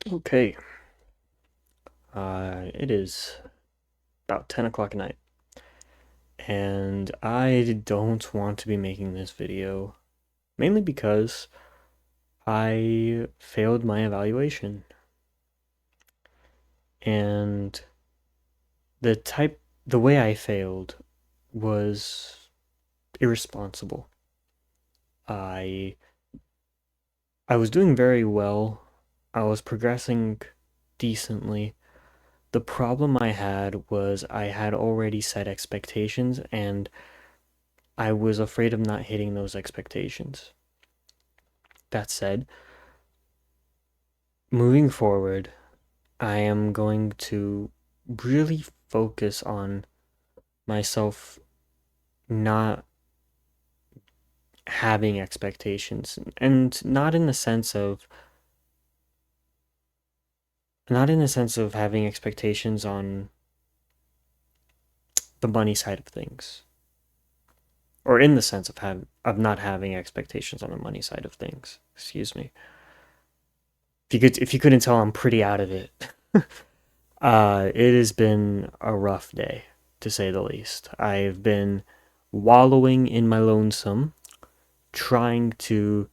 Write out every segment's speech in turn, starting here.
Okay, it is about 10 o'clock at night, and I don't want to be making this video, mainly because I failed my evaluation, and the way I failed was irresponsible. I I was doing very well. I was progressing decently. The problem I had was I had already set expectations, and I was afraid of not hitting those expectations. That said, moving forward, I am going to really focus on myself not having expectations, and not in the sense of having expectations on the money side of things, or in the sense of not having expectations on the money side of things. Excuse me. If you couldn't tell, I'm pretty out of it. It has been a rough day, to say the least. I've been wallowing in my lonesome, trying to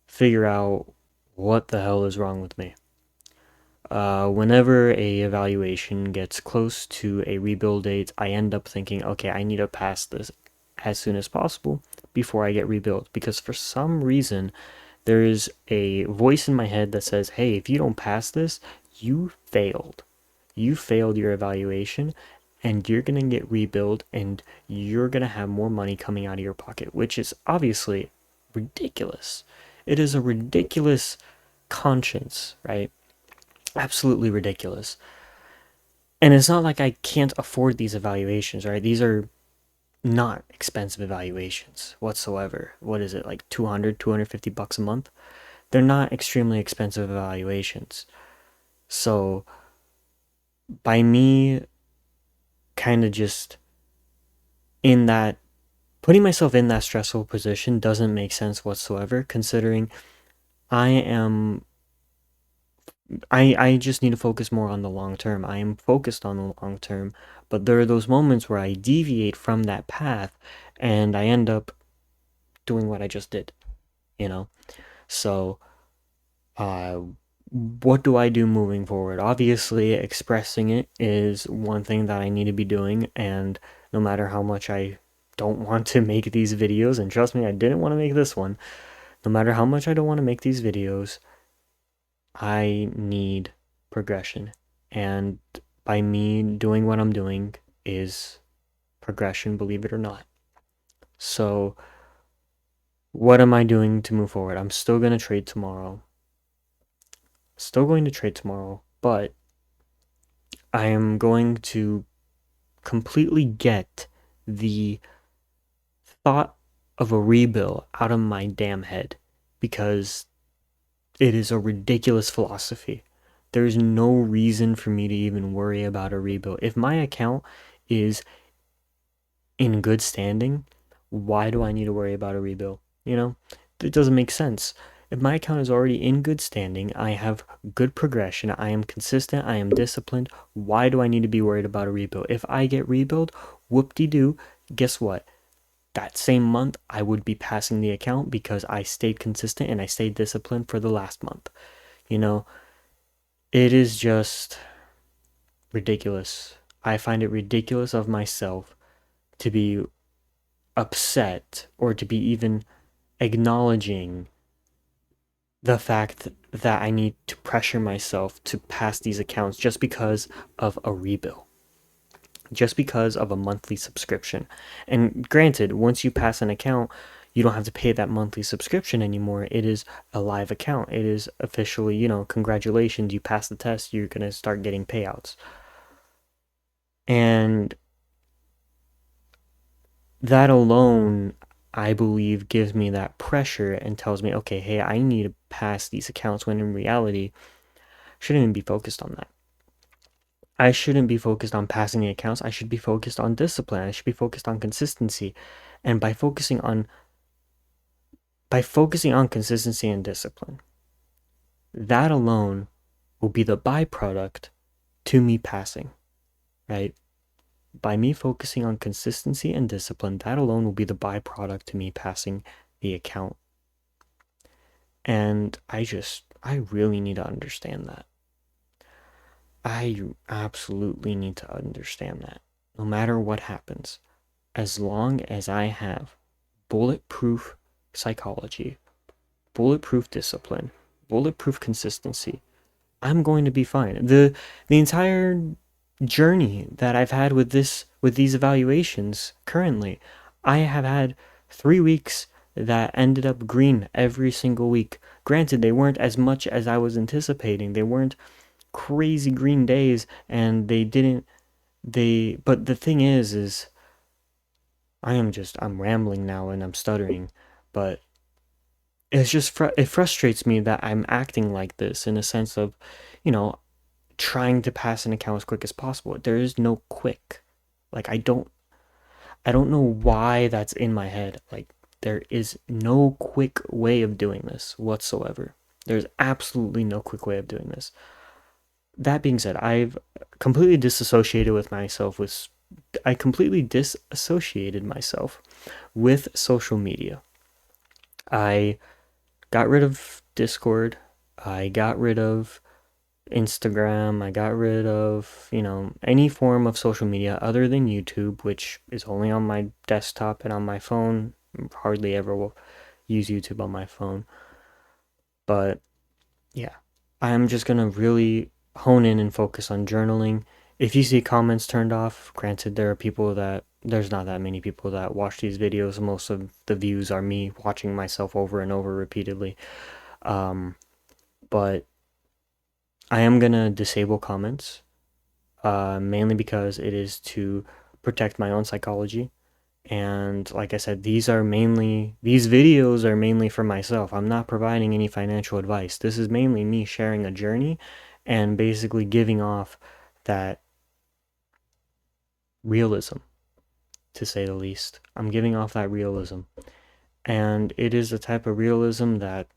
figure out what the hell is wrong with me. Whenever a evaluation gets close to a rebuild date, I end up thinking, okay, I need to pass this as soon as possible before I get rebuilt. Because for some reason, there is a voice in my head that says, hey, if you don't pass this, you failed. You failed your evaluation, and you're going to get rebuilt, and you're going to have more money coming out of your pocket, which is obviously ridiculous. It is a ridiculous conscience, right? Absolutely ridiculous. And it's not like I can't afford these evaluations, right? These are not expensive evaluations whatsoever. What is it, like 200, 250 bucks a month? They're not extremely expensive evaluations. So by me kind of just in that putting myself in that stressful position doesn't make sense whatsoever, considering I am I just need to focus more on the long term. I am focused on the long term, but there are those moments where I deviate from that path and I end up doing what I just did, you know? So, uh, what do I do moving forward? Obviously, expressing it is one thing that I need to be doing, and no matter how much I don't want to make these videos, and trust me, I didn't want to make this one, no matter how much I don't want to make these videos, I need progression. And by me doing what I'm doing is progression, believe it or not. So, what am I doing to move forward? I'm still going to trade tomorrow. Still going to trade tomorrow, but I am going to completely get the thought of a rebill out of my damn head because it is a ridiculous philosophy. There's no reason for me to even worry about a rebuild. If my account is in good standing, why do I need to worry about a rebuild? You know, it doesn't make sense. If my account is already in good standing, I have good progression, I am consistent, I am disciplined, why do I need to be worried about a rebuild? If I get rebuild, whoop-de-doo, guess what? That same month, I would be passing the account because I stayed consistent and I stayed disciplined for the last month. You know, it is just ridiculous. I find it ridiculous of myself to be upset or to be even acknowledging the fact that I need to pressure myself to pass these accounts just because of a rebill, just because of a monthly subscription. And granted, once you pass an account, you don't have to pay that monthly subscription anymore. It is a live account. It is officially, congratulations, you passed the test, you're going to start getting payouts. And that alone, I believe, gives me that pressure and tells me, okay, hey, I need to pass these accounts, when in reality, I shouldn't even be focused on that. I shouldn't be focused on passing the accounts. I should be focused on discipline. I should be focused on consistency. And by focusing on consistency and discipline, that alone will be the byproduct to me passing, right? By me focusing on consistency and discipline, that alone will be the byproduct to me passing the account. And I really need to understand that. I absolutely need to understand that. No matter what happens, as long as I have bulletproof psychology, bulletproof discipline, bulletproof consistency, I'm going to be fine. The entire journey that I've had with these evaluations currently, I have had 3 weeks that ended up green every single week. Granted, they weren't as much as I was anticipating. They weren't crazy green days, and but the thing is I'm rambling now and I'm stuttering, but it frustrates me that I'm acting like this in a sense of, you know, trying to pass an account as quick as possible. There is no quick. Like I don't know why that's in my head. Like there is no quick way of doing this whatsoever. There's absolutely no quick way of doing this. That being said, I completely disassociated myself with social media. I got rid of Discord. I got rid of Instagram. I got rid of, any form of social media other than YouTube, which is only on my desktop and on my phone. Hardly ever will use YouTube on my phone. But yeah, I'm just gonna really hone in and focus on journaling. If you see comments turned off, granted, there's not that many people that watch these videos. Most of the views are me watching myself over and over repeatedly. But I am gonna disable comments, mainly because it is to protect my own psychology. And like I said, these videos are mainly for myself. I'm not providing any financial advice. This is mainly me sharing a journey and basically giving off that realism, to say the least. I'm giving off that realism. And it is a type of realism that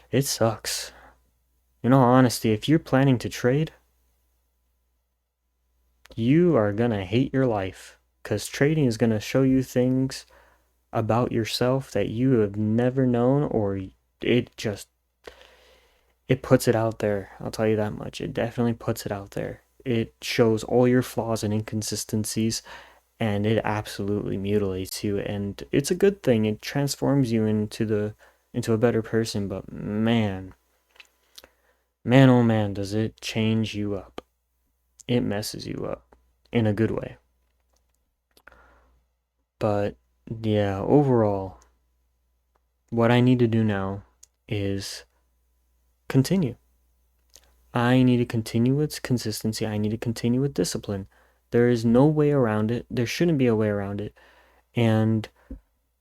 it sucks. In all honesty, if you're planning to trade, you are gonna hate your life, because trading is gonna show you things about yourself that you have never known, or it just it puts it out there. I'll tell you that much. It definitely puts it out there. It shows all your flaws and inconsistencies, and it absolutely mutilates you. And it's a good thing. It transforms you into a better person. But man, oh man, does it change you up? It messes you up in a good way. But yeah, overall, what I need to do now is continue. I need to continue with consistency. I need to continue with discipline. There is no way around it. There shouldn't be a way around it. And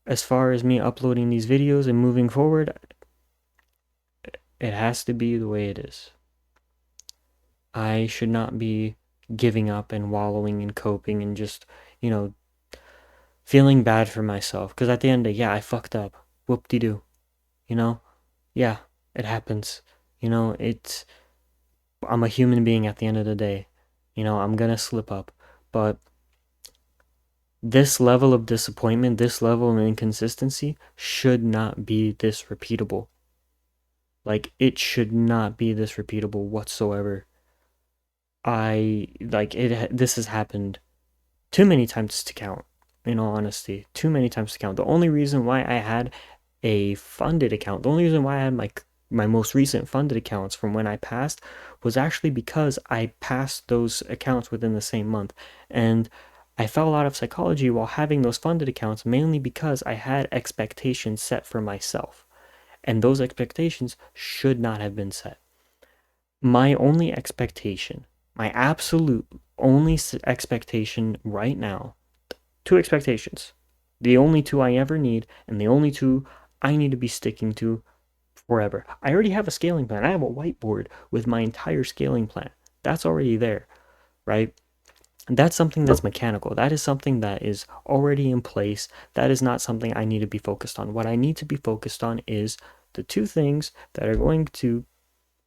as far as me uploading these videos and moving forward, it has to be the way it is. I should not be giving up and wallowing and coping and just, feeling bad for myself. Because at the end of the day, yeah, I fucked up. Whoop-de-doo. Yeah, it happens. I'm a human being at the end of the day. I'm gonna slip up. But this level of disappointment, this level of inconsistency should not be this repeatable. Like, it should not be this repeatable whatsoever. This has happened too many times to count, in all honesty. Too many times to count. The only reason why I had a funded account, the only reason why I had my most recent funded accounts from when I passed was actually because I passed those accounts within the same month. And I fell out of psychology while having those funded accounts, mainly because I had expectations set for myself. And those expectations should not have been set. My only expectation, my absolute only expectation right now, 2 expectations. The only 2 I ever need, and the only 2 I need to be sticking to forever. I already have a scaling plan. I have a whiteboard with my entire scaling plan. That's already there, right? That's something that's mechanical. That is something that is already in place. That is not something I need to be focused on. What I need to be focused on is the 2 things that are going to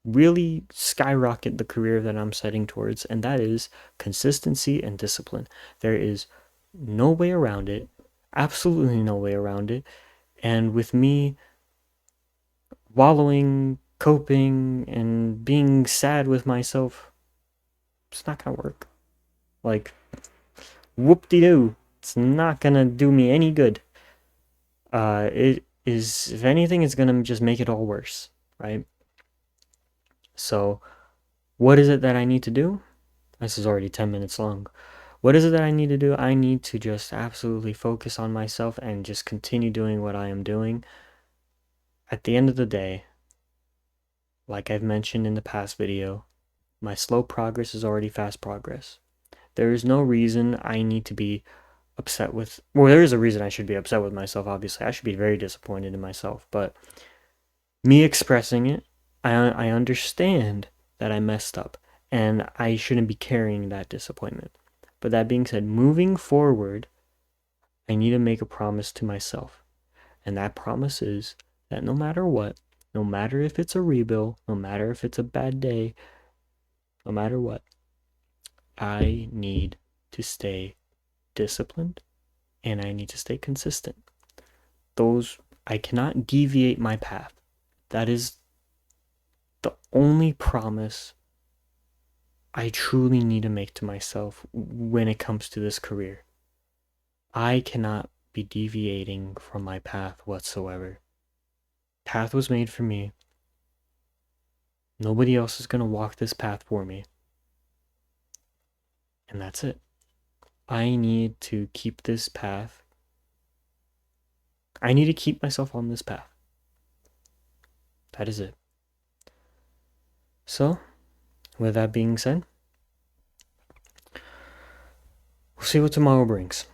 really skyrocket the career that I'm setting towards, and that is consistency and discipline. There is no way around it, absolutely no way around it. And with me wallowing, coping, and being sad with myself, it's not gonna work. Like, whoop-de-doo. It's not gonna do me any good. It is, if anything, it's gonna just make it all worse, right? So, what is it that I need to do? This is already 10 minutes long. What is it that I need to do? I need to just absolutely focus on myself and just continue doing what I am doing. At the end of the day, like I've mentioned in the past video, my slow progress is already fast progress. There is no reason I need to be upset with, well, there is a reason I should be upset with myself, obviously. I should be very disappointed in myself, but me expressing it, I understand that I messed up and I shouldn't be carrying that disappointment. But that being said, moving forward, I need to make a promise to myself. And that promise is that no matter what, no matter if it's a rebuild, no matter if it's a bad day, no matter what, I need to stay disciplined and I need to stay consistent. I cannot deviate my path. That is the only promise I truly need to make to myself when it comes to this career. I cannot be deviating from my path whatsoever. Path was made for me. Nobody else is going to walk this path for me. And that's it. I need to keep this path. I need to keep myself on this path. That is it. So, with that being said, we'll see what tomorrow brings.